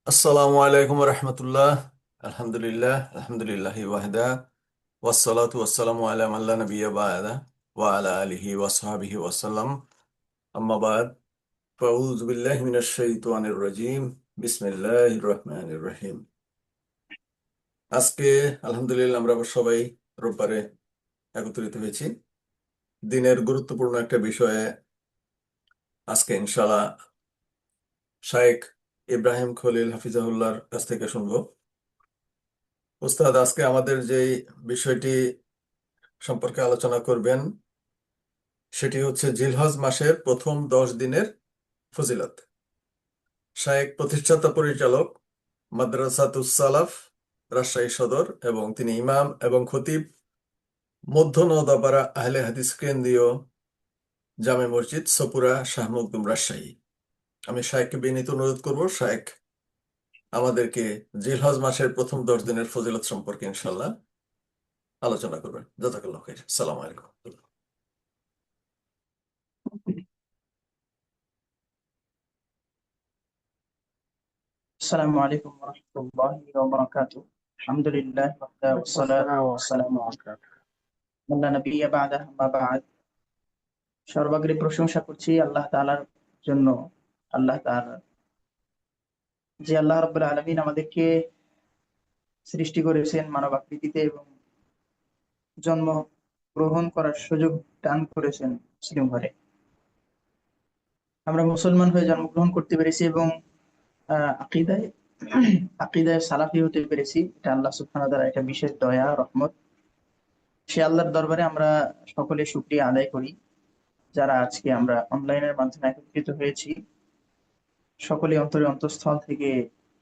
আসসালামু আলাইকুম রহমতুল্লাহ। আলহামদুলিল্লাহ আলহামদুলিল্লাহি ওয়াহদা ওয়াসসালাতু ওয়াসসালামু আলা মান লা নাবিয়্যা বা'দা ওয়া আলা আলিহি ওয়া সাহবিহি ওয়াসাল্লাম। আম্মা বাদ, ফাউযু বিল্লাহি মিনাশ শাইতানির রাজীম। বিসমিল্লাহির রহমানির রহিম। আজকে আলহামদুলিল্লাহ আমরা সবাই রোববারে একত্রিত হয়েছি দিনের গুরুত্বপূর্ণ একটা বিষয়ে। আজকে ইনশাআল্লাহ শায়েখ ইব্রাহিম খলিল হাফিজাহুল্লাহর কাছ থেকে শুনবো। উস্তাদ আজকে আমাদের যে বিষয়টি সম্পর্কে আলোচনা করবেন সেটি হচ্ছে জিলহজ মাসের প্রথম 10 দিনের ফজিলত। শায়েখ প্রতিষ্ঠাতা পরিচালক মাদ্রাসাতুস সালাফ, রাজশাহী সদর, এবং তিনি ইমাম এবং খতিব মধ্য নওদাপাড়া আহলে হাদিস কেন্দ্রীয় জামে মসজিদ সপুরা শাহ মখদুম, রাজশাহী। আমি শায়েখকে বিনীত অনুরোধ করব, শায়েখ আমাদেরকে জিলহজ মাসের প্রথম 10 দিনের ফজিলত সম্পর্কে ইনশাল্লাহ আলোচনা করবেন। জাযাকাল্লাহু খাইর। আসসালামু আলাইকুম। السلام عليكم ورحمة الله وبركاته. الحمد لله وحده والصلاة আসসালামু والسلام আলাইকুম على ওয়া من لا نبي بعده أما بعد. সর্বাগ্রে প্রশংসা করছি আল্লাহ তাআলার জন্য। আল্লাহ তাআলা, যে আল্লাহ রাব্বুল আলামিন আমাদেরকে সৃষ্টি করেছেন মানব আকৃতিতে এবং জন্ম গ্রহণ করার সুযোগ দান করেছেন মুসলিম ঘরে। আমরা মুসলমান হয়ে জন্মগ্রহণ করতে পেরেছি এবং আকিদায় আকিদায় সালাফি হতে পেরেছি। এটা আল্লাহ সুবহানাহু ওয়া তাআলার একটা বিশেষ দয়া রহমত। সে আল্লাহর দরবারে আমরা সকলে শুকরিয়া আদায় করি। যারা আজকে আমরা অনলাইনের মাধ্যমে একত্রিত হয়েছি, সকলে অন্তরে অন্তঃস্থল থেকে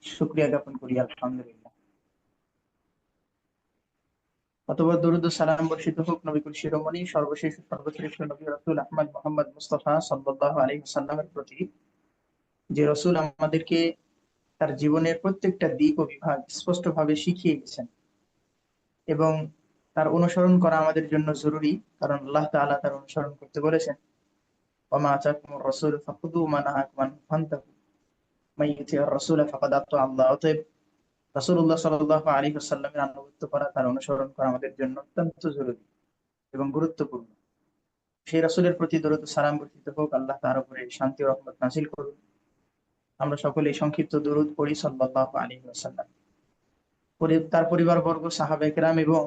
শুকরিয়া জ্ঞাপন করি, আলহামদুলিল্লাহ। অতঃপর দরুদ ও সালাম বর্ষিত হোক নবী কুল শিরোমণি সর্বশেষ সর্বশ্রেষ্ঠ নবী রাসূল আহমদ মুহাম্মদ মুস্তাফা সাল্লাল্লাহু আলাইহি ওয়াসাল্লামের প্রতি, যে রাসূল আমাদেরকে তার জীবনের প্রত্যেকটা দিক ও বিভাগ স্পষ্টভাবে শিখিয়ে গেছেন এবং তার অনুসরণ করা আমাদের জন্য জরুরি, কারণ আল্লাহ তাআলা তার অনুসরণ করতে বলেছেন। ওয়া মা আতাকুমুর রাসূলু ফাখুযু ওয়া মা নাহাকুম আনহু ফান্তাহু মান ইউতি'র রাসূলা ফাকাদ আতা আল্লাহ। অতএব রাসূলুল্লাহ সাল্লাল্লাহু আলাইহি ওয়াসাল্লামের আনুগত্য করা, তার অনুসরণ করা আমাদের জন্য অত্যন্ত জরুরি এবং গুরুত্বপূর্ণ। সেই রাসূলের প্রতি দরুদ ও সালাম বর্ষিত হোক, আল্লাহ তার উপরে শান্তি ও রহমত নাযিল করুন। আমরা সকলে সংক্ষিপ্ত দরুদ পড়ি সাল্লাল্লাহু আলাইহি ওয়াসাল্লাম। তার পরিবারবর্গ, সাহাবায়ে কেরাম এবং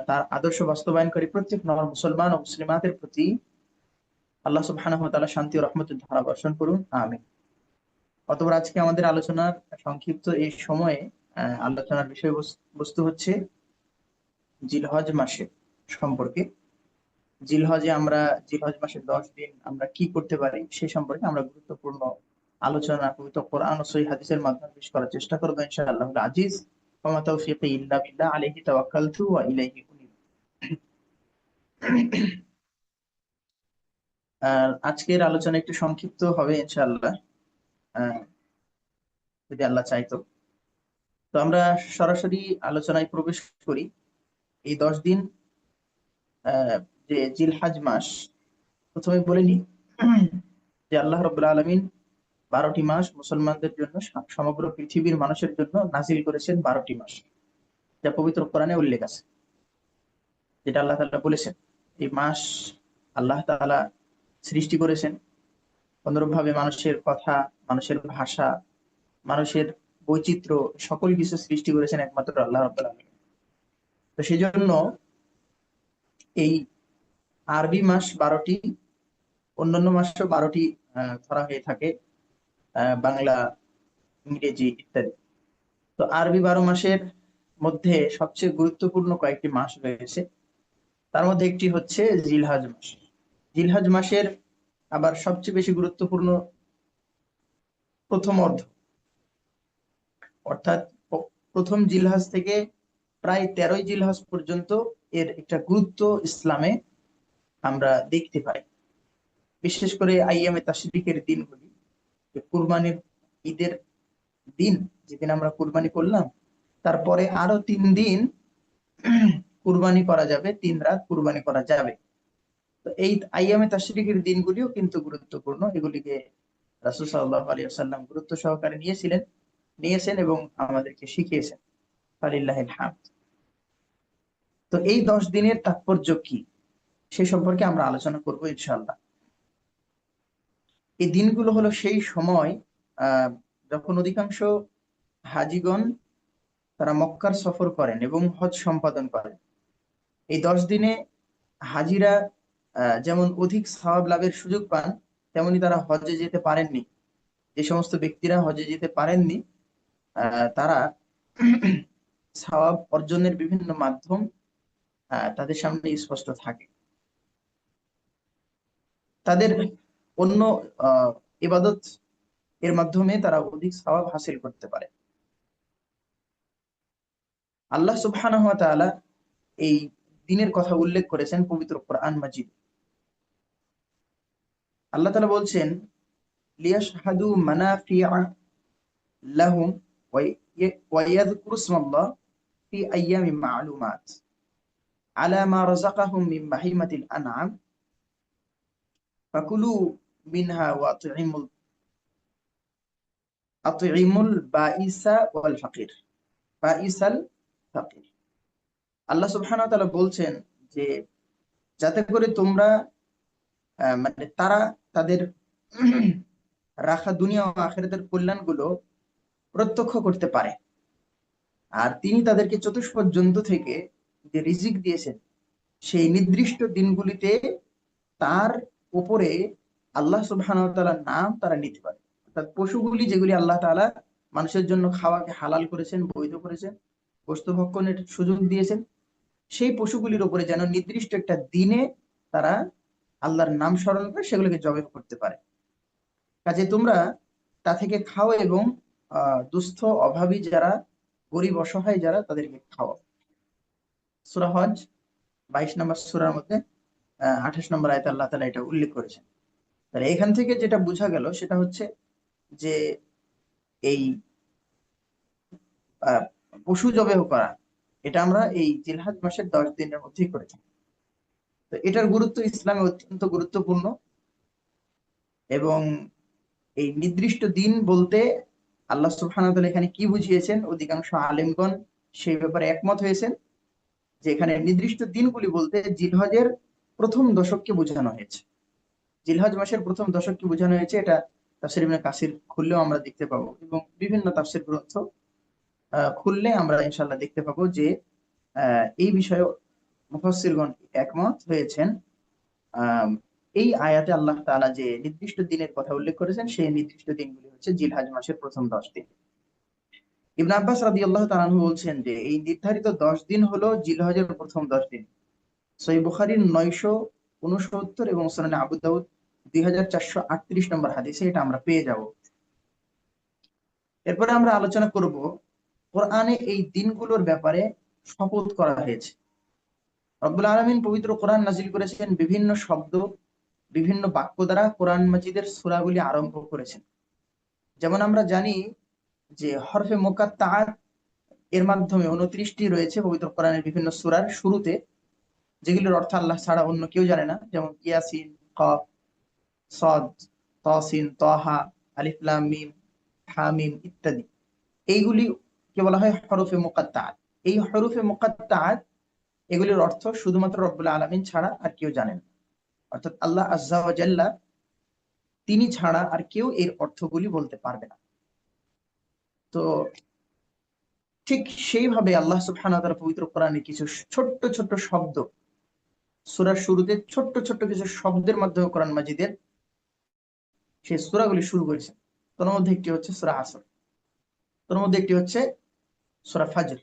তার আদর্শ বাস্তবায়নকারী প্রত্যেক নর মুসলমান ও মুসলিমাতের প্রতি আল্লাহ সুবহানাহু ওয়া তাআলা শান্তি ও রহমতের ধারা বর্ষণ করুন, আমিন। অতঃপর আজকে আমাদের আলোচনার সংক্ষিপ্ত এই সময়ে আলোচনার বিষয়বস্তু হচ্ছে জিলহজ মাসে সম্পর্কে। জিলহজ মাসের 10 দিন আমরা কি করতে পারি সে সম্পর্কে আমরা গুরুত্বপূর্ণ আলোচনা পবিত্র কোরআন ও সহিহ হাদিসের মাধ্যমে পেশ করার চেষ্টা করবো ইনশাআল্লাহুল আজিজ। ওয়া মা তাওফীকি ইল্লা বিল্লাহ, আলাইহি তাওয়াক্কালতু ওয়া ইলাইহি উনীব। আজকের আলোচনা একটু সংক্ষিপ্ত হবে ইনশাআল্লাহ, আহ, যদি আল্লাহ চাইতো। তো আমরা সরাসরি আলোচনায় প্রবেশ করি। এই 10 দিন, আহ, যে জিলহজ মাস, প্রথমে বলে নি যে আল্লাহ রাব্বুল আলামিন 12টি মাস মুসলমানদের জন্য, সমগ্র পৃথিবীর মানুষের জন্য নাজিল করেছেন। 12টি মাস, যা পবিত্র কোরআনে উল্লেখ আছে, যেটা আল্লাহ তাআলা বলেছেন। এই মাস আল্লাহ তাআলা সৃষ্টি করেছেন অনুরূপভাবে মানুষের কথা, মানুষের ভাষা, মানুষের বৈচিত্র্য, সকল কিছু সৃষ্টি করেছেন একমাত্র আল্লাহ রাব্বুল আলামিন। তো সেই জন্য এই আরবি মাস 12টি, অন্যান্য মাসও 12টি ধরা হয়ে থাকে, বাংলা, ইংরেজি ইত্যাদি। তো আরবি 12 মাসের মধ্যে সবচেয়ে গুরুত্বপূর্ণ কয়েকটি মাস রয়েছে। তার মধ্যে একটি হচ্ছে জিলহজ মাস। জিলহজ মাসের আবার সবচেয়ে বেশি গুরুত্বপূর্ণ প্রথম অর্ধ, অর্থাৎ প্রথম জিলহজ থেকে প্রায় 13ই জিলহজ পর্যন্ত এর একটা গুরুত্ব ইসলামে আমরা দেখতে পাই। বিশেষ করে আইয়ামে তাশরিকের দিনগুলি, কুরবানির ঈদের দিন, যেদিন আমরা কুরবানি করলাম, তারপরে আরো 3 দিন কুরবানি করা যাবে, 3 রাত কুরবানি করা যাবে। তো এই আইয়ামে তাশরিকের দিনগুলিও কিন্তু গুরুত্বপূর্ণ। এগুলিকে রাসূল সাল্লাল্লাহু আলাইহি ওয়াসাল্লাম গুরুত্ব সহকারে নিয়েছিলেন। নিয়েছেন এবং আমাদেরকে শিখিয়েছেন। ফালিল্লাহিল হামদ। তো এই 10 দিনের তাৎপর্য কি সে সম্পর্কে আমরা আলোচনা করব ইনশাআল্লাহ। এই দিনগুলো হলো সেই সময় আহ যখন অধিকাংশ হাজিগণ তারা মক্কার সফর করেন এবং হজ সম্পাদন করেন। এই 10 দিনে হাজিরা যেমন অধিক সওয়াব লাভের সুযোগ পান, তেমনি তারা হজে যেতে পারেননি। যে সমস্ত ব্যক্তিরা হজে যেতে পারেননি তারা সওয়াব অর্জনের বিভিন্ন মাধ্যম তাদের সামনে স্পষ্ট থাকে। তাদের অন্য ইবাদত এর মাধ্যমে তারা অধিক সওয়াব হাসিল করতে পারে। আল্লাহ সুবহানাহু ওয়া তাআলা এই দিনের কথা উল্লেখ করেছেন পবিত্র কোরআন মাজিদ। আল্লাহ তাআলা বলছেন, লিয়াশহাদু মানাফিআ লাহুম ওয়া ইয়াযকুরু ইসমাল্লাহ ফি আইয়ামিন মা'লুমাত আলা মা রাযাকাহুম মিন বাহিমাতিল আন'আম ফাকুলু মিনহা ওয়া আত'ইমুল বাঈসা ওয়াল ফাকির। বাঈসাল ফাকির। আল্লাহ সুবহানাহু ওয়া তাআলা বলছেন যে যাতে করে তোমরা মানে তারা তাদের রাখা দুনিয়া ও আখিরাতের কল্যাণগুলো প্রত্যক্ষ করতে পারে। আর তিনি তাদেরকে চতুষ্পদ জন্তু থেকে যে রিজিক দিয়েছেন সেই নির্দিষ্ট দিনগুলিতে তার উপরে আল্লাহ সুবহানাহু ওয়া তাআলার নাম তারা নিতে পারে। অর্থাৎ পশুগুলি যেগুলি আল্লাহ তাআলা মানুষের জন্য খাওয়াকে হালাল করেছেন, বৈধ করেছেন, বস্তু ভক্ষণের সুযোগ দিয়েছেন, সেই পশুগুলির উপরে যেন নির্দিষ্ট একটা দিনে তারা আল্লাহর নাম স্মরণ করে সেগুলোকে জবাই করতে পারে। কাজে তোমরা তা থেকে খাও এবং দুস্থ অভাবী যারা, গরিব অসহায় যারা, তাদেরকে খাওয়াও। সূরা হজ 22 নম্বর সূরার মধ্যে 28 নম্বর আয়াতে আল্লাহ তাআলা এটা উল্লেখ করেছেন। তাহলে এখান থেকে যেটা বোঝা গেল সেটা হচ্ছে যে এই পশু জবাই করা এটা আমরা এই জিলহজ মাসের 10 দিনের মধ্যেই করে থাকি। তো এটার গুরুত্ব ইসলামে অত্যন্ত গুরুত্বপূর্ণ। এবং এই নির্দিষ্ট দিন বলতে আল্লাহ সুবহানাহু ওয়া তাআলা এখানে কি বুঝিয়েছেন, অধিকাংশ আলেমগণ সেই ব্যাপারে একমত হয়েছেন যে এখানে নির্দিষ্ট দিনগুলি বলতে জিলহজের প্রথম দশককে বোঝানো হয়েছে। জিলহজ মাসের প্রথম দশককে বোঝানো হয়েছে। এটা তাফসীর ইবনে কাসির খুললেও আমরা দেখতে পাবো এবং বিভিন্ন তাফসীর গ্রন্থ খুললে আমরা ইনশাআল্লাহ দেখতে পাবো যে এই বিষয়ে মুফাসসিরগণ একমত হয়েছেন। এই আয়াতে আল্লাহ তাআলা যে নির্দিষ্ট দিনের কথা উল্লেখ করেছেন সেই নির্দিষ্ট দিনগুলি হচ্ছে জিলহজ মাসের প্রথম 10 দিন। ইবনে আব্বাস রাদিয়াল্লাহু তাআলা আনহু বলছেন যে এই নির্ধারিত 10 দিন হলো জিলহজের প্রথম 10 দিন। সহিহ বুখারীর 969 এবং সুনানে আবু দাউদ 2438 নম্বর হাদিসে এটা আমরা পেয়ে যাব। এরপরে আমরা আলোচনা করব কোরআনে এই দিনগুলোর ব্যাপারে শপথ করা হয়েছে। রব্বুল আলামিন পবিত্র কোরআন নাজিল করেছেন বিভিন্ন শব্দ, বিভিন্ন বাক্য দ্বারা কোরআন মাজিদের সূরাগুলি আরম্ভ করেছেন। যেমন আমরা জানি যে হরফে মুকাত্তাআত এর মাধ্যমে 29টি রয়েছে পবিত্র কোরআনের বিভিন্ন সূরার শুরুতে, যেগুলোর অর্থ আল্লাহ ছাড়া অন্য কেউ জানে না। যেমন ইয়াসিন, কফ, সদ, তাসিন, তাহা, আলিফ লাম মিম, হামিম ইত্যাদি। এইগুলি কে বলা হয় হরফে মুকাত্তাআত। এই হরফে মুকাত্তাআত এগুলির অর্থ শুধুমাত্র রব্বুল আলামিন ছাড়া আর কেউ জানেন না। অর্থাৎ আল্লাহ আযজা ওয়া জাল্লা তিনি ছাড়া আর কেউ এর অর্থগুলি বলতে পারবে না। তো ঠিক সেইভাবে আল্লাহ সুবহানাহু ওয়া তাআলা পবিত্র কোরআনে কিছু ছোট্ট ছোট্ট শব্দ, সূরার শুরুতে ছোট্ট ছোট্ট কিছু শব্দের মাধ্যমে কোরআন মাজিদের সেই সূরাগুলি শুরু করেছেন। তার মধ্যে একটি হচ্ছে সূরা আসর, তার মধ্যে একটি হচ্ছে সূরা ফাজর।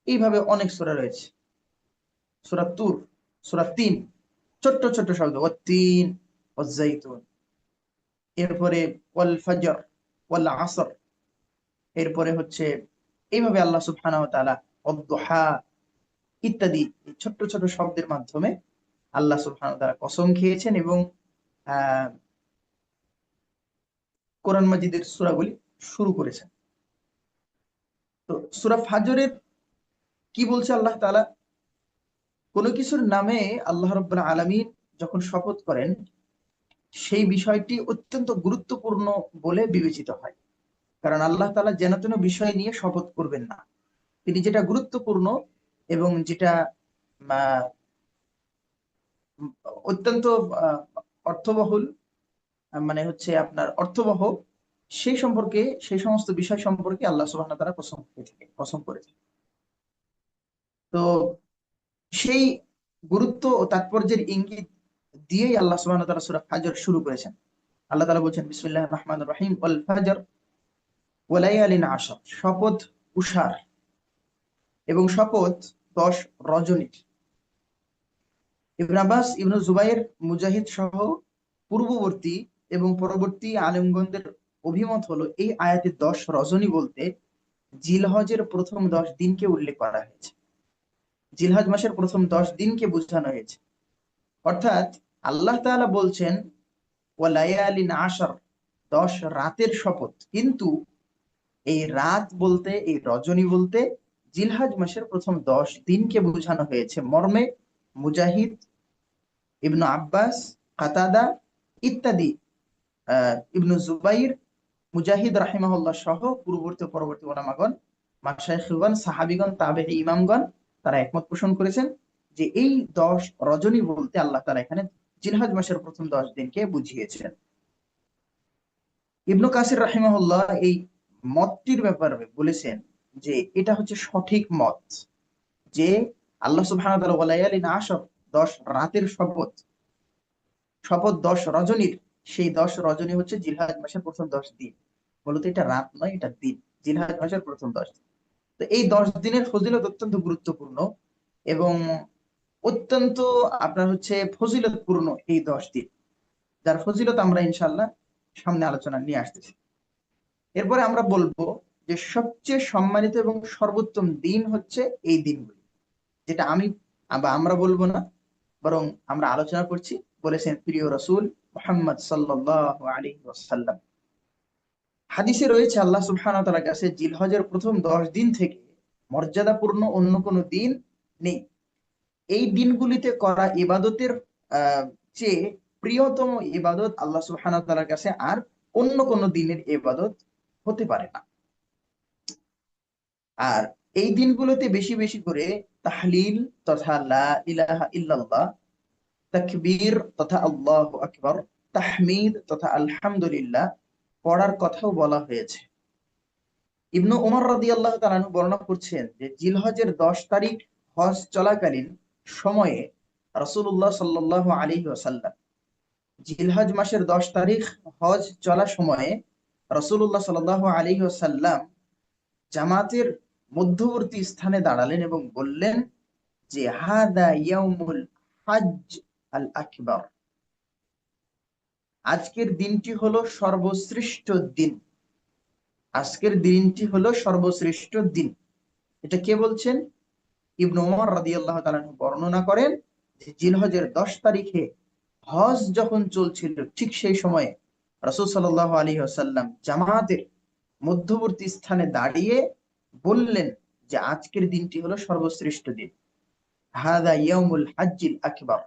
এইভাবে অনেক সূরা রয়েছে। সূরা তুর, সূরা তিন, ছোট্ট ছোট্ট শব্দ, ওয়াত-তিন ওয়াজ-যাইতুন। এরপরে ওয়াল ফাজর, ওয়াল আসর। এরপরে হচ্ছে এইভাবে আল্লাহ সুবহানাহু ওয়া তাআলা ওয়াদ-দুহা ইত্যাদি ছোট্ট ছোট্ট শব্দের মাধ্যমে আল্লাহ সুবহানাহু ওয়া তাআলা কসম খেয়েছেন এবং আহ কোরআন মাজিদের সূরাগুলি শুরু করেছেন। তো সূরা ফাজরের কি বলছে আল্লাহ তাআলা? কোনো কিছুর নামে আল্লাহ রাব্বুল আলামিন যখন শপথ করেন সেই বিষয়টি অত্যন্ত গুরুত্বপূর্ণ বলে বিবেচিত হয়। কারণ আল্লাহ তাআলা যেন তেন বিষয় নিয়ে শপথ করবেন না। তিনি যেটা গুরুত্বপূর্ণ এবং যেটা আহ, অত্যন্ত আহ, অর্থবহুল, মানে হচ্ছে আপনার অর্থবহ, সেই সমস্ত বিষয় সম্পর্কে আল্লাহ সুবহানাহু ওয়া তাআলা কসম করে থাকে। তো সেই গুরুত্ব ও তাৎপর্যের ইঙ্গিত দিয়েই আল্লাহ সুবহানাহু ওয়া তাআলা সূরা ফাজর শুরু করেছেন। আল্লাহ তাআলা বলছেন, বিসমিল্লাহির রহমানির রহিম, ওয়াল ফাজর ওয়া লায়ালিন আশর, শপথ উষার এবং শপথ 10 রজনীর। ইবনে আব্বাস, ইবনে জুবাইর, মুজাহিদ সহ পূর্ববর্তী এবং পরবর্তী আলেমগণদের অভিমত হলো এই আয়াতে 10 রজনী বলতে জিলহজের প্রথম 10 দিনকে উল্লেখ করা হয়েছে। জিলহজ মাসের প্রথম 10 দিনকে বোঝানো হয়েছে। অর্থাৎ আল্লাহ তাআলা বলছেন ওয়ালায়ালিন আশর, 10 রাতের শপথ, কিন্তু এই রাত বলতে, এই রজনী বলতে জিলহজ মাসের প্রথম 10 দিনকে বোঝানো হয়েছে মর্মে মুজাহিদ, ইবনু আব্বাস, কাতাদা ইত্যাদি, ইবনু জুবাইর, মুজাহিদ রাহিমাহুল্লাহ সহ পূর্ববর্তী ও পরবর্তী ওলামাগণ, মাশাইখগণ, সাহাবিগণ, তাবেঈ ইমামগণ তারা একমত পোষণ করেছেন যে এই 10 রজনী বলতে আল্লাহ তাআলা এখানে জিলহজ মাসের প্রথম 10 দিনকে বুঝিয়েছেন। ইবনু কাসির রাহিমাহুল্লাহ এই মতটির ব্যাপারে বলেছেন যে এটা হচ্ছে সঠিক মত, যে আল্লাহ সুবহানাহু ওয়া তাআলা ওয়ালায়ালিন আশর, 10 রাতের শপথ, শপথ 10 রজনীর, সেই 10 রজনী হচ্ছে জিলহজ মাসের প্রথম 10 দিন। মূলত এটা রাত নয়, এটা দিন, জিলহজ মাসের প্রথম 10 দিন। তো এই 10 দিনের ফজিলত অত্যন্ত গুরুত্বপূর্ণ এবং অত্যন্ত আপনার হচ্ছে ফজিলতপূর্ণ এই 10 দিন, যার ফজিলত আমরা ইনশাআল্লাহ সামনে আলোচনা নিয়ে আসতেছি। এরপরে আমরা বলবো যে সবচেয়ে সম্মানিত এবং সর্বোত্তম দিন হচ্ছে এই দিনগুলি, যেটা আমি বা আমরা বলবো না, বরং আমরা আলোচনা করছি, বলেছেন প্রিয় রাসূল মুহাম্মদ সাল্লাল্লাহু আলাইহি ওয়াসাল্লাম। হাদিসে রয়েছে আল্লাহ সুবহানাহু ওয়া তাআলার কাছে জিলহজের প্রথম 10 দিন থেকে মর্যাদাপূর্ণ অন্য কোনো দিন নেই। এই দিনগুলিতে করা ইবাদতের চেয়ে প্রিয়তম ইবাদত আল্লাহ সুবহানাহু ওয়া তাআলার কাছে আর অন্য কোনো দিনের ইবাদত হতে পারে না। আর এই দিনগুলোতে বেশি বেশি করে তাহলিল তথা লা ইলাহা ইল্লাল্লাহ, তাকবীর তথা আল্লাহু আকবার, তাহমিদ তথা আলহামদুলিল্লাহ পড়ার কথাও বলা হয়েছে। ইবনু উমর রাদিয়াল্লাহু তাআলা আনহু বর্ণনা করছেন যে জিলহজের 10 তারিখ হজ চলাকালীন সময়ে রাসূলুল্লাহ সাল্লাল্লাহু আলাইহি ওয়াসাল্লাম, জিলহজ মাসের 10 তারিখ হজ চলার সময়ে রাসূলুল্লাহ সাল্লাল্লাহু আলাইহি ওয়াসাল্লাম জামাতের মধ্যবর্তী স্থানে দাঁড়ালেন এবং বললেন যে হাদা ইয়াউমুল হজ আল আকবার, আজকের দিনটি হলো সর্বশ্রেষ্ঠ দিন, আজকের দিনটি হলো সর্বশ্রেষ্ঠ দিন। এটা কে বলছেন? ইবনু উমর রাদিয়াল্লাহু তাআলা আনহু বর্ণনা করেন যে জিলহজের 10 তারিখে হজ যখন চলছিল ঠিক সেই সময়ে রাসূল সাল্লাল্লাহু আলাইহি ওয়াসাল্লাম জামাতের মধ্যবর্তী স্থানে দাঁড়িয়ে বললেন যে আজকের দিনটি হলো সর্বশ্রেষ্ঠ দিন, হাদা ইয়াউমুল হজ্জিল আকবার,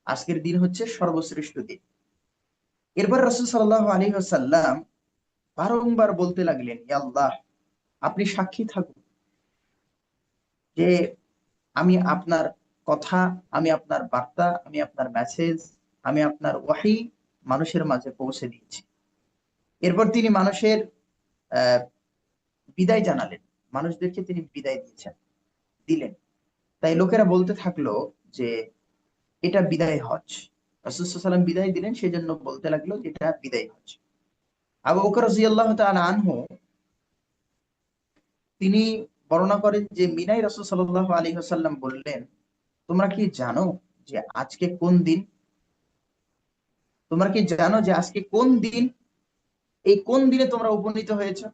আজকের দিন হচ্ছে সর্বশ্রেষ্ঠ দিন। এরপর রাসূল সাল্লাল্লাহু আলাইহি ওয়াসাল্লাম বারংবার বলতে লাগলেন, ইয়া আল্লাহ, আপনি সাক্ষী থাকুন যে আমি আপনার কথা, আমি আপনার বার্তা, আমি আপনার মেসেজ, আমি আপনার ওয়াহি মানুষের মাঝে পৌঁছে দিয়েছি। এরপর তিনি মানুষের আহ বিদায় জানালেন, মানুষদেরকে তিনি বিদায় দিলেন। তাই লোকেরা বলতে থাকলো যে এটা বিদায় হজ, রাসূল সাল্লাল্লাহু আলাইহি ওয়াসাল্লাম বিদায় দিলেন, সেজন্য বলতে লাগলো যে এটা বিদায় হজ। আবু বকর রাদিয়াল্লাহু তাআলা আনহু তিনি বর্ণনা করেন যে মিনায় রাসূল সাল্লাল্লাহু আলাইহি ওয়াসাল্লাম বললেন, তোমরা কি জানো যে আজকে কোন দিন? তোমরা কি জানো যে আজকে কোন দিন? এই কোন দিনে তোমরা উপনীত হয়েছে?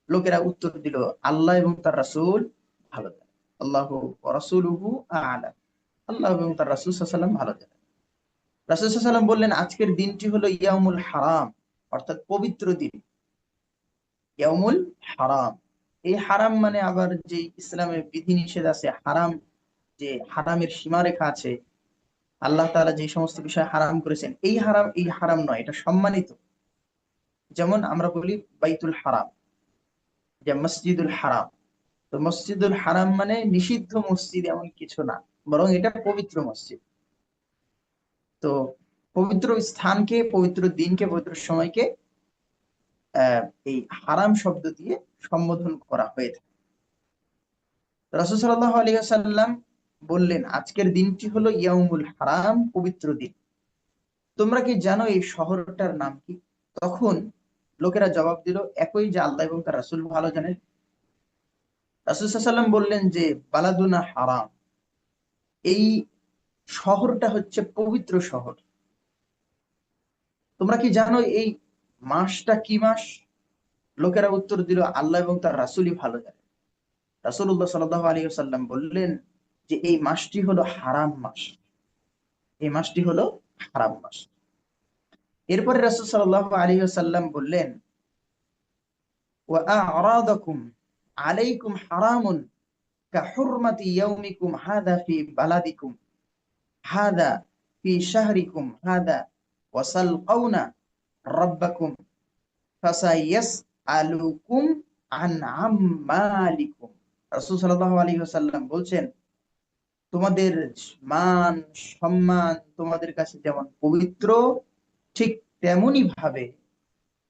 লোকেরা উত্তর দিল, আল্লাহ এবং তার রাসূল ভালো জানেন, আল্লাহু ওয়া রাসূলুহু আ'লাম, আল্লাহ এবং তার রাসূল সাল্লাল্লাহু আলাইহি ওয়াসাল্লাম ভালো জানেন। রাসূল সাল্লাল্লাহু আলাইহি ওয়াসাল্লাম বললেন, আজকের দিনটি হলো ইয়াউমুল হারাম, অর্থাৎ পবিত্র দিন, ইয়াউমুল হারাম। এই হারাম মানে আবার যে ইসলামের বিধিনিষেধ আছে, হারাম, যে হারামের সীমারেখা আছে, আল্লাহ তাআলা যে সমস্ত বিষয় হারাম করেছেন, এই হারাম নয়, এটা সম্মানিত যেমন আমরা বলি বাইতুল হারাম, যে মসজিদুল হারাম। তো মসজিদুল হারাম মানে নিষিদ্ধ মসজিদ এমন কিছু না, বরং এটা পবিত্র মসজিদ। তো পবিত্র স্থানকে, পবিত্র দিনকে, পবিত্র সময়কে আহ এই হারাম শব্দ দিয়ে সম্বোধন করা হয়ে থাকে। রাসূল সাল্লাল্লাহু আলাইহি ওয়াসাল্লাম বললেন, আজকের দিনটি হলো ইয়াউমুল হারাম, পবিত্র দিন। তোমরা কি জানো এই শহরটার নাম কি? তখন লোকেরা জবাব দিল, একই, যে আল্লাহ এবং তার রাসূল ভালো জানেন। রাসূল সাল্লাল্লাহু আলাইহি ওয়াসাল্লাম বললেন যে বালাদুনা হারাম, এই শহরটা হচ্ছে পবিত্র শহর। তোমরা কি জানো এই মাসটা কি মাস? লোকেরা উত্তর দিল, আল্লাহ এবং তার রাসূলই ভালো জানেন। রাসূলুল্লাহ সাল্লাল্লাহু আলাইহি ওয়াসাল্লাম বললেন যে এই মাসটি হলো হারাম মাস, এই মাসটি হলো হারাম মাস। এরপরে রাসূল সাল্লাল্লাহু আলাইহি ওয়াসাল্লাম বললেন, ওয়া আ'রাদাকুম আলাইকুম হারামুন কাহুরমাতি ইয়াউমিকুম হাযা ফি বালাদিকুম হাযা ফি শাহরিকুম হাযা ওয়াসালকাউনা রাব্বাকুম ফাসাইয়াসআলুকুম আন আম্মালিকুম। রাসূল সাল্লাল্লাহু আলাইহি ওয়াসাল্লাম বলছেন, তোমাদের মান সম্মান তোমাদের কাছে যেমন পবিত্র, ঠিক তেমনি ভাবে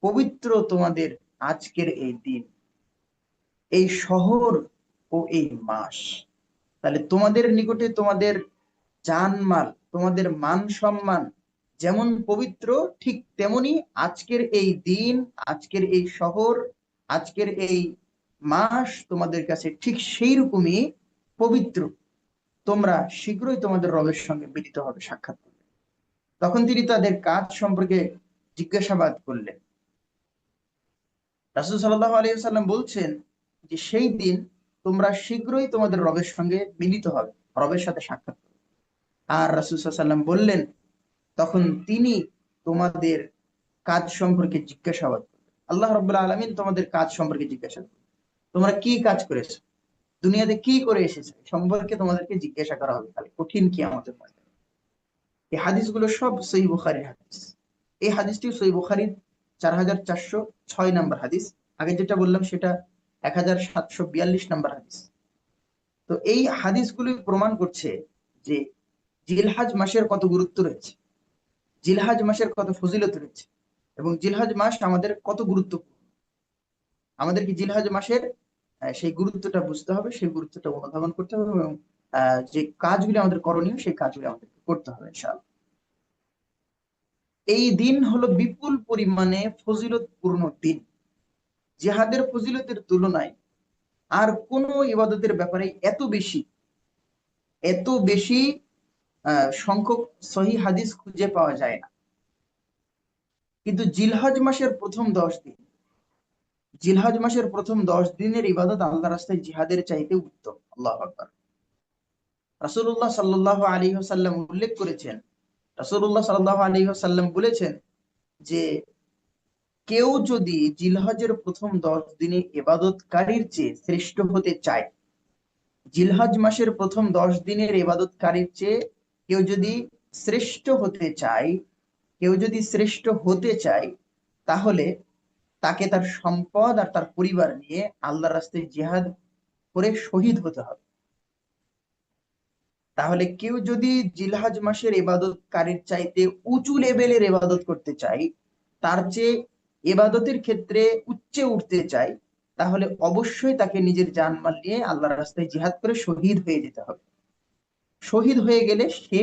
পবিত্র তোমাদের আজকের এই দিন, এই শহর ও এই মাস। তাহলে তোমাদের নিকটে তোমাদের জানমাল, তোমাদের মান সম্মান যেমন পবিত্র, ঠিক তেমনি আজকের এই দিন, আজকের এই শহর, আজকের এই মাস তোমাদের কাছে ঠিক সেই রকমই পবিত্র। তোমরা শীঘ্রই তোমাদের রবের সঙ্গে মিলিত হবে, সাক্ষাৎ করবে। তখন তিনি তাদের কাজ সম্পর্কে জিজ্ঞাসাবাদ করলেন। রাসূল সাল্লাল্লাহু আলাইহি ওয়াসাল্লাম বলছেন যে সেই দিন তোমরা শীঘ্রই তোমাদের রবের সঙ্গে মিলিত হবে, রবের সাথে সাক্ষাৎ করবে। আর রাসূল সাল্লাল্লাহু আলাইহি ওয়াসাল্লাম বললেন, তখন তিনি তোমাদের কাজ সম্পর্কে জিজ্ঞাসাবাদ করবেন। আল্লাহ রাব্বুল আলামিন তোমাদের কাজ সম্পর্কে জিজ্ঞাসা করবেন, তোমরা কি কাজ করেছো, দুনিয়াতে কি করে এসেছো সম্পর্কে তোমাদেরকে জিজ্ঞাসা করা হবে কাল কঠিন কিয়ামতের ময়দানে। এই হাদিসগুলো সব সহিহ বুখারীর হাদিস। এই হাদিসটি সহিহ বুখারীর 4406 নম্বর হাদিস। আগে যেটা বললাম সেটা 1742 নম্বর হাদিস। তো এই হাদিসগুলি প্রমাণ করছে যে জিলহাজ মাসের কত গুরুত্ব রয়েছে, জিলহাজ মাসের কত ফজিলত রয়েছে, এবং জিলহাজ মাস আমাদের কত গুরুত্বপূর্ণ। আমাদেরকে জিলহাজ মাসের সেই গুরুত্বটা বুঝতে হবে, সেই গুরুত্বটা অনুধাবন করতে হবে, এবং যে কাজগুলি আমাদের করণীয় সেই কাজগুলি আমাদের করতে হবে ইনশাআল্লাহ। এই দিন হলো বিপুল পরিমাণে ফজিলতপূর্ণ দিন। জিহাদের ফজিলতের তুলনায় আর কোন ইবাদতের ব্যাপারে এত বেশি সংখ্যক সহি হাদিস খুঁজে পাওয়া যায় না। কিন্তু জিলহজ মাসের প্রথম 10 দিন, জিলহজ মাসের প্রথম 10 দিনের ইবাদত আল্লাহ রাস্তায় জিহাদের চাইতে উত্তম। আল্লাহু আকবার। রাসূলুল্লাহ সাল্লাল্লাহু আলাইহি ওয়াসাল্লাম উল্লেখ করেছেন, রাসূলুল্লাহ সাল্লাল্লাহু আলাইহি ওয়াসাল্লাম বলেছেন যে কেউ যদি জিলহজের প্রথম 10 দিনে ইবাদতকারীর চেয়ে শ্রেষ্ঠ হতে চায়, জিলহজ মাসের প্রথম 10 দিনের ইবাদতকারীর চেয়ে কেউ যদি শ্রেষ্ঠ হতে চায়, কেউ যদি শ্রেষ্ঠ হতে চায়, তাহলে তাকে তার সম্পদ আর তার পরিবার নিয়ে আল্লাহর রাস্তায় জিহাদ করে শহীদ হতে হবে। তাহলে কেউ যদি জিলহজ মাসের ইবাদতকারীর চাইতে উঁচু লেভেলের ইবাদত করতে চায়, তার চেয়ে ইবাদতের ক্ষেত্রে উচ্চে উঠতে চায়, তাহলে অবশ্যই তাকে নিজের জানমাল নিয়ে আল্লাহর রাস্তায় জিহাদ করে শহীদ হয়ে যেতে হবে। শহীদ হয়ে গেলে সে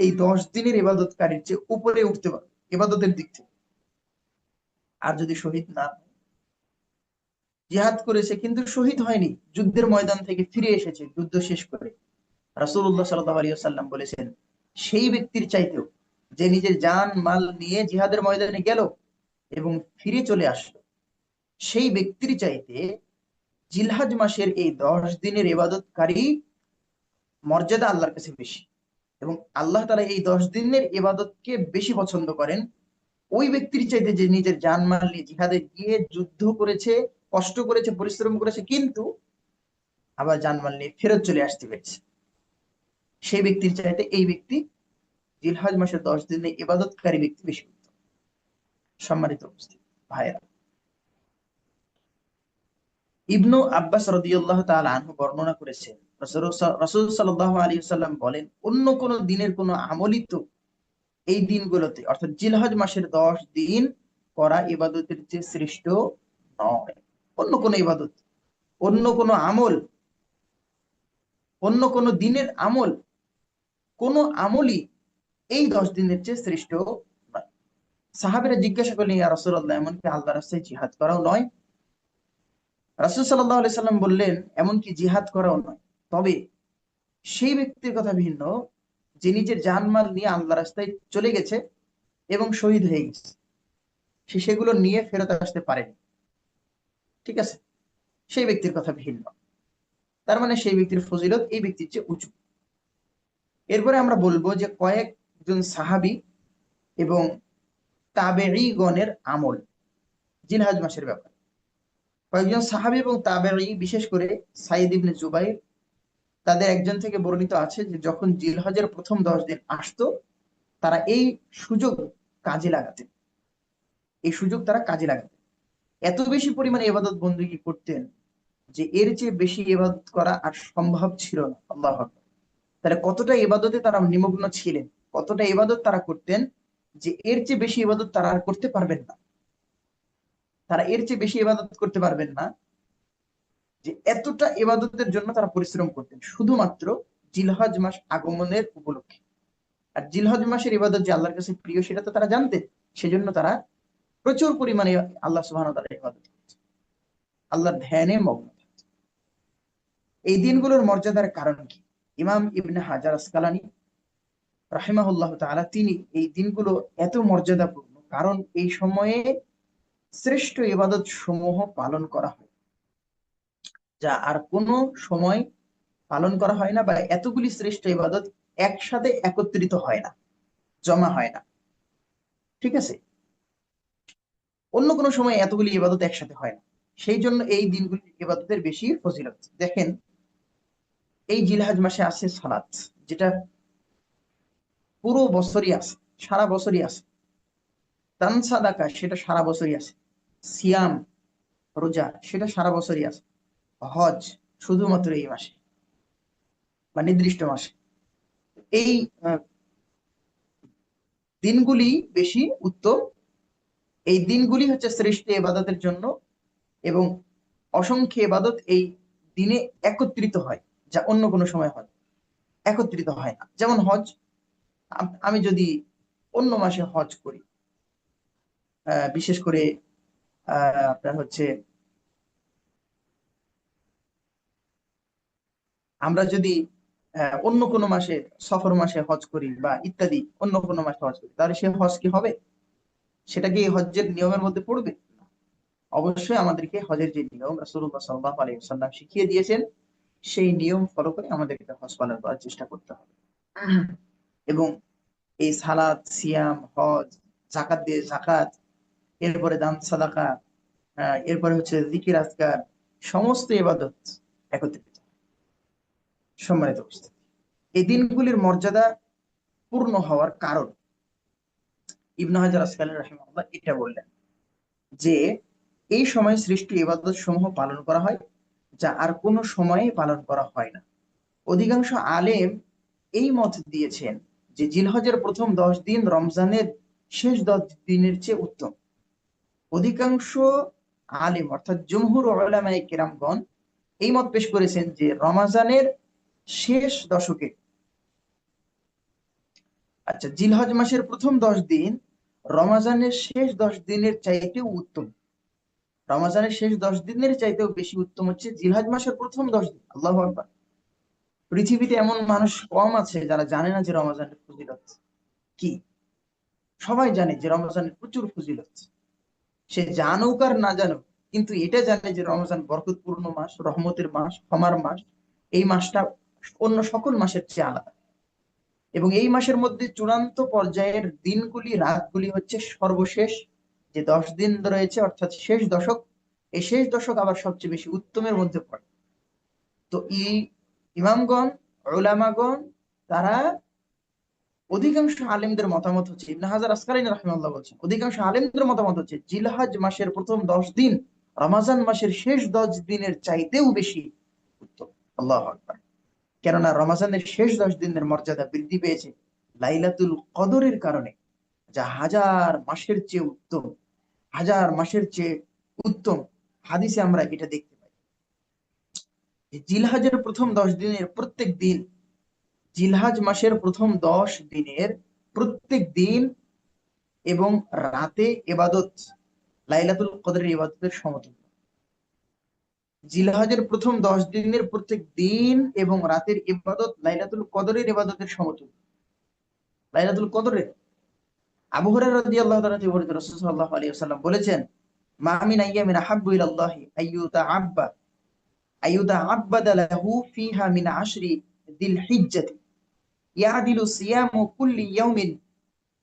এই 10 দিনের ইবাদতকারীর চেয়ে উপরে উঠতে পারবে ইবাদতের দিক থেকে। আর যদি শহীদ না হয়, জিহাদ করেছে কিন্তু শহীদ হয়নি, যুদ্ধের ময়দান থেকে ফিরে এসেছে যুদ্ধ শেষ করে, রাসূলুল্লাহ সাল্লাল্লাহু আলাইহি ওয়াসাল্লাম বলেছেন সেই ব্যক্তির চাইতেও, যে নিজের জান মাল নিয়ে জিহাদের ময়দানে গেল এবং ফিরে চলে আসলো, সেই ব্যক্তির চাইতে জিলহজ মাসের এই 10 দিনের ইবাদতকারী মর্যাদা আল্লাহর কাছে বেশি। এবং আল্লাহ তাআলা এই 10 দিনের ইবাদতকে বেশি পছন্দ করেন ওই ব্যক্তির চাইতে যে নিজের জান মাল নিয়ে জিহাদে গিয়ে যুদ্ধ করেছে, কষ্ট করেছে, পরিশ্রম করেছে, কিন্তু আবার জান মাল নিয়ে ফেরত চলে আসতে পেরেছে। সেই ব্যক্তির চাইতে এই ব্যক্তি, জিলহজ মাসের 10 দিনে ইবাদতকারী ব্যক্তি বেশি উত্তম। সম্মানিত উপস্থিতি ভাইয়েরা, ইবনু আব্বাস রাদিয়াল্লাহু তাআলা আনহু বর্ণনা করেছেন, রাসূল সাল্লাল্লাহু আলাইহি ওয়াসাল্লাম বলেন, অন্য কোন দিনের কোন আমলই তো এই দিনগুলোতে অর্থাৎ জিলহজ মাসের 10 দিন করা ইবাদতের চেয়ে শ্রেষ্ঠ নয়। অন্য কোন ইবাদত, অন্য কোন আমল, অন্য কোন দিনের আমল, কোন আমলই এই 10 দিনের চেয়ে শ্রেষ্ঠ নয়। সাহাবীরা জিজ্ঞাসা করলেন, ইয়া রাসূলুল্লাহ, এমনকি আল্লাহর রাস্তায় জিহাদ করাও নয়? রাসূল সাল্লাল্লাহু আলাইহি সাল্লাম বললেন, এমনকি জিহাদ করাও নয়, তবে সেই ব্যক্তির কথা ভিন্ন যে নিজের জানমাল নিয়ে আল্লাহর রাস্তায় চলে গেছে এবং শহীদ হয়ে গেছে, সে সেগুলো নিয়ে ফেরত আসতে পারেনি। ঠিক আছে, সেই ব্যক্তির কথা ভিন্ন। তার মানে সেই ব্যক্তির ফজিলত এই ব্যক্তির চেয়ে উঁচু। এরপরে আমরা বলবো যে কয়েকজন সাহাবী এবং তাবেঈগণের আমল জিলহজ মাসের ব্যাপারে। কয়েকজন সাহাবী এবং তাবেঈ, বিশেষ করে সাইদ ইবনে জুবাইর, তাদের একজন থেকে বর্ণিত আছে যে যখন জিলহজের প্রথম 10 দিন আসতো, তারা এই সুযোগ কাজে লাগাতেন, এই সুযোগ তারা কাজে লাগাতেন। এত বেশি পরিমাণে ইবাদত বন্দেগী করতেন যে এর চেয়ে বেশি ইবাদত করা আর সম্ভব ছিল না। আল্লাহু আকবার। তাহলে কতটা ইবাদতে তারা নিমগ্ন ছিলেন, কতটা ইবাদত তারা করতেন যে এর চেয়ে বেশি ইবাদত তারা আর করতে পারবেন না। তারা এর চেয়ে বেশি ইবাদত করতে পারবেন না, যে এতটা ইবাদতের জন্য তারা পরিশ্রম করতেন শুধুমাত্র জিলহজ মাস আগমনের উপলক্ষে। আর জিলহজ মাসের ইবাদত যে আল্লাহর কাছে প্রিয় সেটা তো তারা জানতেন, সেজন্য তারা প্রচুর পরিমাণে আল্লাহ সুবহানাহু ওয়া তাআলার ইবাদত করতেন, আল্লাহর ধ্যানে মগ্ন। এই দিনগুলোর মর্যাদার কারণ কি? ইমাম ইবনে হাজার আসকালানী রাহিমাহুল্লাহ তাআলা তিনি এই দিনগুলো এত মর্যাদাপূর্ণ কারণ এই সময়ে শ্রেষ্ঠ ইবাদত সমূহ পালন করা হয়, যা আর কোনো সময় পালন করা হয় না, বা এতগুলি শ্রেষ্ঠ ইবাদত একসাথে একত্রিত হয় না, জমা হয় না। ঠিক আছে, অন্য কোনো সময় এতগুলি ইবাদত একসাথে হয় না, সেই জন্য এই দিনগুলি ইবাদতের বেশি ফজিলত। দেখেন, এই জিলহজ মাসে আছে সালাত, যেটা পুরো বছরই আছে, সারা বছরই আছে। দান সাদাকা, সেটা সারা বছরই আছে। সিয়াম, রোজা, সেটা সারা বছরই আছে। হজ শুধুমাত্র এই মাসে বা নির্দিষ্ট মাসে। এই আহ, দিনগুলি বেশি উত্তম, এই দিনগুলি হচ্ছে শ্রেষ্ঠ ইবাদতের জন্য, এবং অসংখ্য ইবাদত এই দিনে একত্রিত হয়, যা অন্য কোনো সময় হয় একত্রিত হয় না। যেমন হজ, আমি যদি অন্য মাসে হজ করি, বিশেষ করে আপনার হচ্ছে আমরা যদি অন্য কোনো মাসে, সফর মাসে হজ করি বা ইত্যাদি অন্য কোনো মাসে হজ করি, তাহলে সে হজ কি হবে? সেটা কি হজ্জের নিয়মের মধ্যে পড়বে? অবশ্যই আমাদেরকে হজের যে নিয়ম রাসূলুল্লাহ সাল্লাল্লাহু আলাইহি ওয়াসাল্লাম শিখিয়ে দিয়েছেন, সেই নিয়ম ফলো করে আমাদেরকে হজ পালন করার চেষ্টা করতে হবে। এবং এই সালাত, সিয়াম, হজ, জাকাত দিয়ে জাকাত, এরপরে দান সাদাকা, এরপরে হচ্ছে জিকির আজকার, সমস্ত ইবাদত একত্রিত। সম্মানিত উপস্থিতি, এই দিনগুলির মর্যাদা পূর্ণ হওয়ার কারণ ইবনে হাজার আসকালানী রাহিমাহুল্লাহ এটা বললেন যে এই সময় সৃষ্টি ইবাদত সমূহ পালন করা হয়, যা আর কোনো সময়ে পালন করা হয় না। অধিকাংশ আলেম এই মত দিয়েছেন যে জিলহজের প্রথম 10 দিন রমজানের শেষ 10 দিনের চেয়ে উত্তম। অধিকাংশ আলেম অর্থাৎ জমহুর উলামায়ে কেরামগণ এই মত পেশ করেছেন যে রমজানের শেষ দশকে, আচ্ছা, জিলহজ মাসের প্রথম 10 দিন রমজানের শেষ 10 দিনের চাইতেও উত্তম। রমজানের শেষ 10 দিনের চাইতেও বেশি উত্তম হচ্ছে জিলহজ মাসের প্রথম 10 দিন। আল্লাহু আকবার। পৃথিবীতে এমন মানুষ কম আছে যারা জানে না যে রমজানের ফজিলত কি। সবাই জানে যে রমজানের প্রচুর ফজিলত, সে জানুক আর না জানুক, কিন্তু এটা জানে যে রমজান বরকতপূর্ণ মাস, রহমতের মাস, ক্ষমার মাস। এই মাসটা অন্য সকল মাসের চেয়ে আলাদা, এবং এই মাসের মধ্যে চূড়ান্ত পর্যায়ের দিনগুলি, রাতগুলি হচ্ছে সর্বশেষ যে 10 দিন রয়েছে, অর্থাৎ শেষ দশক। এই শেষ দশক আবার সবচেয়ে বেশি উত্তমের মধ্যে পড়ে। তো এই ইমামগণ, উলামাগণ, তারা অধিকাংশ আলেমদের মতামত হচ্ছে, ইবনে হাজার আসকালানী রাহিমাহুল্লাহ বলছেন, অধিকাংশ আলেমদের মতামত হচ্ছে জিলহজ মাসের প্রথম 10 দিন রমাজান মাসের শেষ 10 দিনের চাইতেও বেশি উত্তম। আল্লাহু আকবার। কেননা রমাজানের শেষ 10 দিনের মর্যাদা বৃদ্ধি পেয়েছে লাইলাতুল কদরের কারণে, যা হাজার মাসের চেয়ে উত্তম, হাজার মাসের চেয়ে উত্তম। হাদিসে আমরা এটা দেখতে পাই যে জিলহজের প্রথম 10 দিনের প্রত্যেক দিন, জিলহজ মাসের প্রথম 10 দিনের প্রত্যেক দিন এবং রাতে ইবাদত লাইলাতুল কদরের ইবাদতের সমতুল্য। জিলহজের প্রথম 10 দিনের প্রত্যেক দিন এবং রাতের ইবাদত লাইলাতুল কদরের ইবাদতের সমতুল্য। লাইলাতুল কদরের, আবু হুরায়রা রাদিয়াল্লাহু তাআলা থেকে বর্ণিত, রাসূল সাল্লাল্লাহু আলাইহি ওয়াসাল্লাম বলেছেন, মা মিন আইয়ামিন আহাব্বু ইলাল্লাহি আইয়ুতাআব্বাদা লাহু ফিহা মিন আশরি যিল হিজ্জাতি ইয়াদিলু সিয়ামু কুল্লি ইয়াউমিন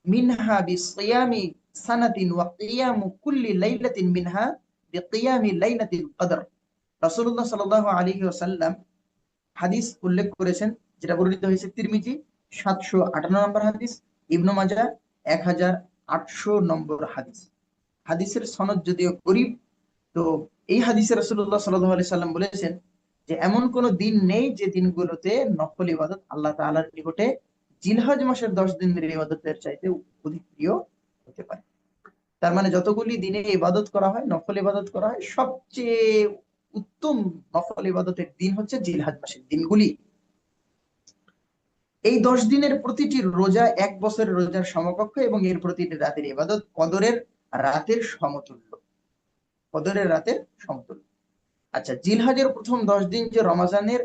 মিনহা বিসিয়ামি সানাতিন ওয়া কিয়ামু কুল্লি লাইলাতিন মিনহা বিকিয়ামি লাইলাতিল কদর। রাসূলুল্লাহ সাল্লাল্লাহু আলাইহি ওয়াসাল্লাম হাদিস উল্লেখ করেছেন, যেটা বর্ণিত হয়েছে তিরমিজি 758 নম্বর হাদিস, ইবনে মাজাহ 1800 নম্বর হাদিস। হাদিসের সনদ যদিও গরীব, তো এই হাদিসে রাসূলুল্লাহ সাল্লাল্লাহু আলাইহি সাল্লাম বলেছেন যে এমন কোন দিন নেই যে দিনগুলোতে নফল ইবাদত আল্লাহ তাআলার নিকটে জিলহজ মাসের 10 দিনের ইবাদতের চাইতে অধিক প্রিয় হতে পারে। তার মানে যতগুলি দিনে ইবাদত করা হয়, নফল ইবাদত করা হয়, সবচেয়ে উত্তম নফল ইবাদতের দিন হচ্ছে জিলহজ মাসের দিনগুলি। এই 10 দিনের প্রতিটি রোজা 1 বছরের রোজার সমকক্ষ এবং এর প্রতিটি রাতের ইবাদত কদরের রাতের সমতুল্য। কদরের রাতের সমতুল্য। আচ্ছা, জিলহজের প্রথম 10 দিন যে রমাজানের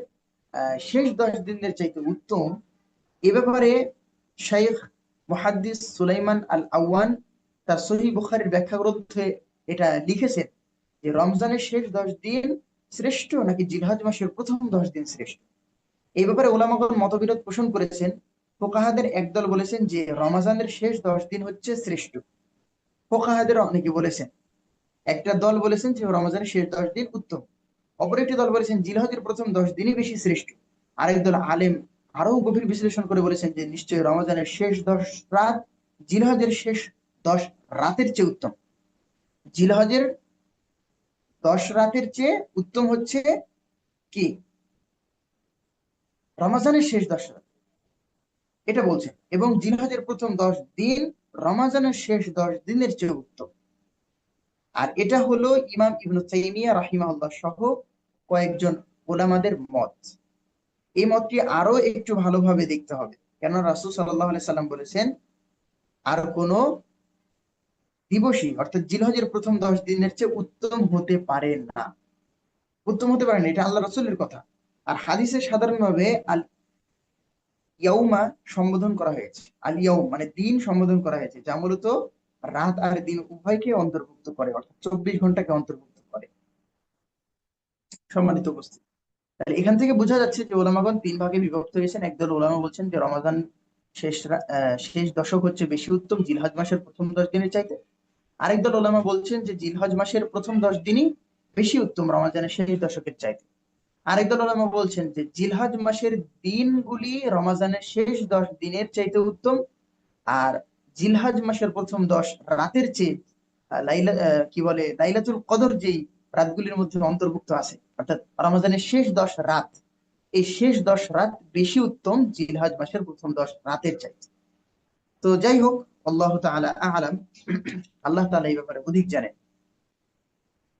শেষ 10 দিনের চাইতে উত্তম, এ ব্যাপারে শাইখ মুহাদ্দিস সুলাইমান আল আওয়ান তার সহিহ বুখারীর ব্যাখ্যা গ্রন্থে এটা লিখেছেন যে রমজানের শেষ 10 দিন শ্রেষ্ঠ নাকি জিলহজ মাসের প্রথম 10 দিন শ্রেষ্ঠ। এই ব্যাপারে উলামাগণ মতবিরোধ পোষণ করেছেন। ফুকাহাদের একদল বলেছেন যে রমজানের শেষ 10 দিন হচ্ছে শ্রেষ্ঠ। ফুকাহাদের অনেকে বলেছেন, একটা দল বলেছেন যে রমজানের শেষ 10 দিন উত্তম, অপর একটি দল বলেছেন জিলহজের প্রথম 10 দিনই বেশি শ্রেষ্ঠ। আরেক দল আলেম আরো গভীর বিশ্লেষণ করে বলেছেন যে নিশ্চয়ই রমজানের শেষ 10 রাত জিলহজের শেষ 10 রাতের চেয়ে উত্তম। জিলহজের 10 রাতের চেয়ে উত্তম হচ্ছে কি রমজানের শেষ 10 রাত, এটা বলছেন। এবং জিলহজের প্রথম 10 দিন রমজানের শেষ 10 দিনের চেয়ে উত্তম। আর এটা হলো ইমাম ইবনু তাইমিয়া রাহিমাহুল্লাহ সহ কয়েকজন ওলামাদের মত। এই মতটি আরো একটু ভালোভাবে দেখতে হবে, কেননা রাসূল সাল্লাল্লাহু আলাইহি সাল্লাম বলেছেন আর কোন দিবসই অর্থাৎ জিলহজের প্রথম 10 দিনের চেয়ে উত্তম হতে পারে না। উত্তম হতে পারে না, এটা আল্লাহ রাসূলের কথা। আর হাদিসে সাধারণভাবে আল ইয়াউমা সম্বোধন করা হয়েছে, আল ইয়াউম মানে দিন সম্বোধন করা হয়েছে, যা মূলত রাত আর দিন উভয়কে অন্তর্ভুক্ত করে, অর্থাৎ 24 ঘন্টাকে অন্তর্ভুক্ত করে। সম্মানিত উপস্থিতি, তাহলে এখান থেকে বোঝা যাচ্ছে যে ওলামাগণ 3 ভাগে বিভক্ত হয়েছেন। একদল ওলামা বলছেন যে রমাদান শেষ দশক হচ্ছে বেশি উত্তম জিলহজ মাসের প্রথম 10 দিনের চাইতে। আরেক দল ওলামা বলছেন যে জিলহজ মাসের প্রথম 10 দিনই বেশি উত্তম রমাদানের শেষ দশকের চাইতে। আরেক দল ওলামা বলছেন যে জিলহজ মাসের দিনগুলি রমাজানের শেষ 10 দিনের চাইতে উত্তম, আর জিলহজ মাসের প্রথম 10 রাতের চেয়ে কি বলে লাইলাতুল কদর যেই রাতগুলির মধ্যে অন্তর্ভুক্ত আছে, অর্থাৎ রমজানের শেষ 10 রাত, এই শেষ 10 রাত বেশি উত্তম জিলহজ মাসের প্রথম 10 রাতের চাইতে। তো যাই হোক, আল্লাহ তাআলা আ'লাম, আল্লাহ তাআলা এই ব্যাপারে অধিক জানেন।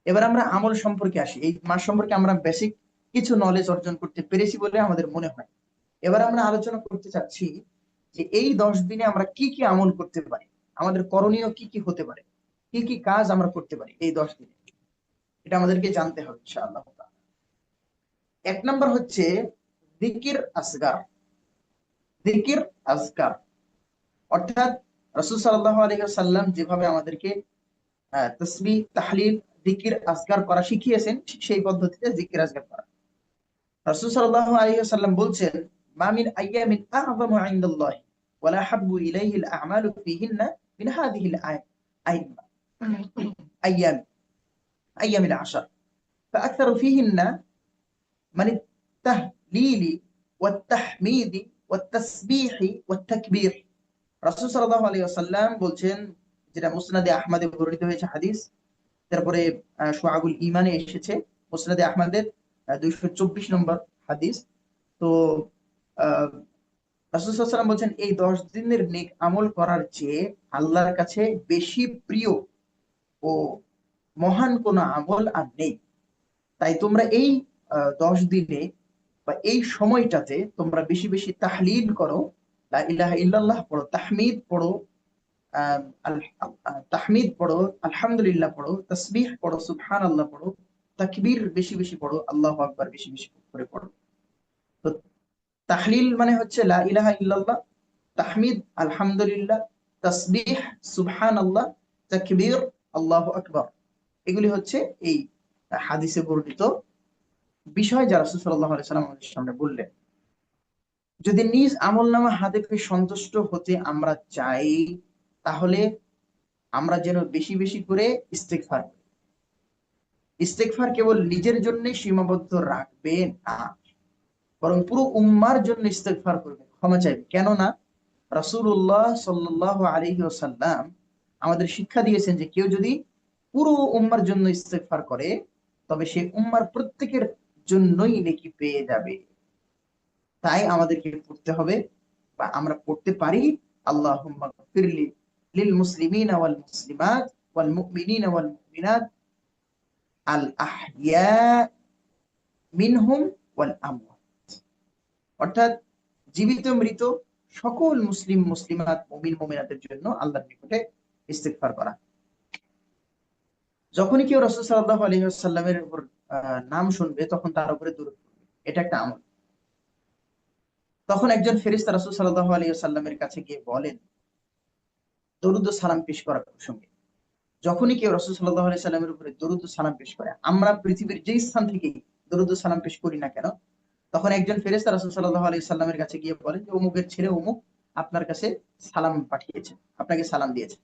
এবার আমরা আমল সম্পর্কে আসি। এই মাস সম্পর্কে আমরা বেসিক কিছু নলেজ অর্জন করতে পেরেছি বলে আমাদের মনে হয়। এবার আমরা আলোচনা করতে চাচ্ছি যে এই 10 দিনে আমরা কি কি আমল করতে পারি, আমাদের করণীয় কি কি হতে পারে, কি কি কাজ আমরা করতে পারি এই 10 দিনে, এটা আমাদেরকে জানতে হবে ইনশাআল্লাহ। 1 নম্বর হচ্ছে যিকির আসগার। যিকির আজকার অর্থাৎ রাসূল সাল্লাল্লাহু আলাইহি ওয়াসাল্লাম যেভাবে আমাদেরকে তাসবিহ, তাহলিল, যিকির আজকার করা শিখিয়েছেন, ঠিক সেই পদ্ধতিতে যিকির আজকার করা। রাসূল সাল্লাল্লাহু আলাইহি ওয়াসাল্লাম বলছেন, মা মিন আইয়ামিন আ'যামু ইনদাল্লাহি ওয়া লা হাব্বু ইলাইহিল আ'মালু ফীহিন্না মিন হাযিহিল আইয়াম আইয়াম আইয়ামিল আশর ফাআকতারু ফীহিন্না من التهليل والتحميد والتسبيح والتكبير রাসূল সাল্লাল্লাহু আলাইহি ওয়াসাল্লাম বলছেন, যেটা মুসনাদে আহমদে বর্ণিত হয়েছে হাদিস, তারপরে শুআবুল ঈমানে এসেছে, মুসনাদে আহমদের 224 নম্বর হাদিস। তো আহ, রাসূল সাল্লাল্লাহু আলাইহি ওয়াসাল্লাম বলছেন, এই 10 দিনের নেক আমল করার চেয়ে আল্লাহর কাছে বেশি প্রিয় ও মহান কোন আমল আর নেই। তাই তোমরা এই 10 দিনে বা এই সময়টাতে তোমরা বেশি বেশি তাহলিল করো, লা ইলাহা ইল্লাল্লাহ পড়ো, তাহমিদ পড়ো, তাহমিদ পড়ো, আলহামদুলিল্লাহ পড়ো, তাসবিহ পড়ো, সুবহানাল্লাহ পড়ো, তাকবীর বেশি বেশি পড়ো, আল্লাহু আকবার বেশি বেশি করে পড়ো। তো তাহলিল মানে হচ্ছে লা ইলাহা ইল্লাল্লাহ, তাহমিদ আলহামদুলিল্লাহ, তাসবিহ সুবহানাল্লাহ, তাকবীর আল্লাহু আকবার। এগুলি হচ্ছে এই হাদিসে বর্ণিত বিষয় যা রাসূল সাল্লাল্লাহু আলাইহি ওয়াসাল্লাম আমাদের সামনে বললেন। যদি নিজ আমলনামা হাতে পেয়ে সন্তুষ্ট হতে আমরা চাই, তাহলে আমরা যেন বেশি বেশি করে ইস্তেগফার করি। ইস্তেগফার কেবল নিজের জন্য সীমাবদ্ধ রাখবে না, বরং পুরো উম্মার জন্য ইস্তেগফার করবে, ক্ষমা চাইবে। কেননা রাসূলুল্লাহ সাল্লাল্লাহু আলাইহি ওয়াসাল্লাম আমাদের শিক্ষা দিয়েছেন যে কেউ যদি পুরো উম্মার জন্য ইস্তেগফার করে, তবে সে উম্মার প্রত্যেকের জন্যই নেকি পেয়ে যাবে। তাই আমাদেরকে পড়তে হবে, বা আমরা পড়তে পারি, আল্লাহুম্মা গফিরলি লিল মুসলিমিনা ওয়াল মুসলিমাত ওয়াল মুমিনিনা ওয়াল মুমিনাত আল আহইয়া মিনহুম ওয়াল আমওয়াত। অর্থাৎ জীবিত মৃত সকল মুসলিম মুসলিমাত মুমিন মুমিনাতের জন্য আল্লাহর নিকটে ইস্তেগফার করা। যখনই কেউ রাসূল সাল্লাল্লাহু আলাইহি ওয়াসাল্লামের উপর নাম শুনবে, তখন তার উপরে দরুদ পড়বে। এটা একটা আমল। তখন একজন ফেরেশতা রাসূল সাল্লাল্লাহু আলাইহি ওয়াসাল্লামের কাছে গিয়ে বলেন, দরুদ ও সালাম পেশ করার প্রসঙ্গে, যখনই কেউ রাসূল সাল্লাল্লাহু আলাইহি সাল্লামের উপরে দরুদ ও সালাম পেশ করে, আমরা পৃথিবীর যেই স্থান থেকে দরুদ ও সালাম পেশ করি না কেন, তখন একজন ফেরেশতা রাসূল সাল্লাল্লাহু আলাইহি সাল্লামের কাছে গিয়ে বলেন যে অমুকের ছেলে অমুক আপনার কাছে সালাম পাঠিয়েছে, আপনাকে সালাম দিয়েছে।